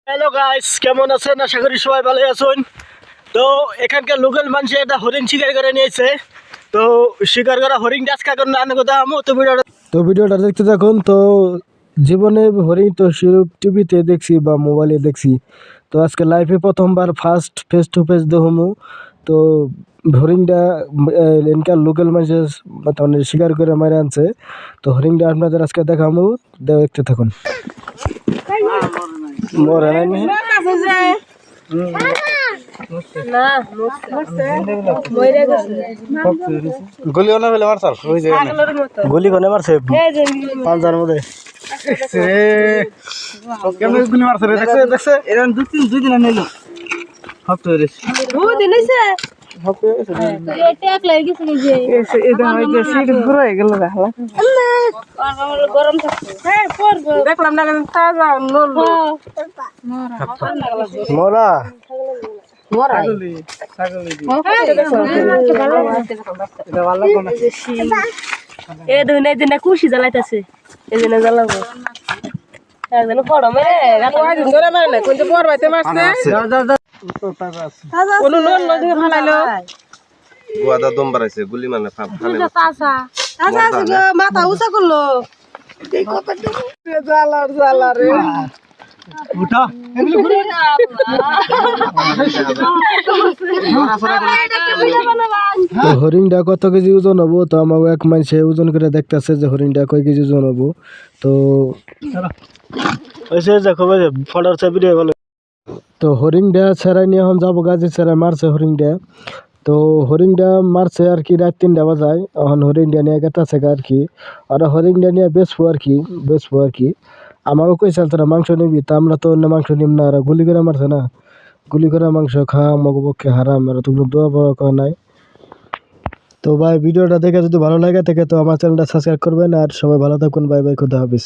Hello guys, কেমন আছেন? আশা করি সবাই ভালো আছেন। তো এখানকার লোকাল মানুষ একটা হরিণ শিকার করে নিয়েছে। তো শিকার করা হরিণ আজকে এখন রান্না করতে আমো। তো ভিডিওটা দেখতে থাকুন। তো জীবনে হরিণ তো টিভিতে দেখছি বা মোবাইলে দেখছি, তো আজকে লাইভে প্রথমবার ফার্স্ট ফেস টু ফেস দেখমু। তো হরিণটা এনকার লোকাল মানুষের মানে শিকার করে মারে আনছে। তো হরিণটা আপনাদের আজকে দেখামু, দেখতে থাকুন। মরে নাই নি? গুলি কোনে ফেলে মারছাল? ওই যে গুলি কোনে মারছে পাঁচজার মধ্যে। কেমন গুলি মারছে রে? দেখছে দেখছে এরকম দুই দিন নিলো। হপ্তা হইছে। দুই দিন হইছে। হপ্তা হইছে। এটা এক লাগি গেছে যে। এটা হইছে সিট পুরো হয়ে গেল দেখলা। আমার গরম থাকছে। হ্যাঁ করব। দেখলাম না তাজা নল। মোরা মোরা এ দুনে দিনে খুশি জ্বালাইতেছে, এই দিনে জ্বালাবো একদিন গরমে ধরে মারে না কোন বড় বাইতে মারছে। কোন লোন নদী ফালাইলো গুয়াদা দম বাড়াইছে গুলি মানে ফালে মাথা উঁচা করলো। জ্বালা রে উঠা হরিণটা কত কেজি ওজন হবো? তো আমাকে এক মানুষে ওজন করে দেখতেছে যে হরিণটা কয় কেজি ওজন হবো। তো তো হরিণটা ছেড়াই নিয়ে এখন যাবো গাছে, ছেড়াই মারছে হরিণটা। তো হরিণটা মারছে আর কি রাত 3টা বাজায়। এখন হরিণটা নিয়ে গেতেছে আর কি, আর হরিণটা নিয়ে বেচবো আর কি। আমাকে কইছে তোরা মাংস নিবি, তা আমরা তো অন্য মাংস নিব না। আর গুলি করে মারছে না, গুলি করে মাংস খাওয়া আমাকে পক্ষে হারাম। আর তুমি দোয়া পাওয়া করা নাই। তো ভাই ভিডিওটা দেখে যদি ভালো লাগে থাকে তো আমার চ্যানেলটা সাবস্ক্রাইব করবেন। আর সবাই ভালো থাকুন। বাই বাই, খুদা হাফিজ।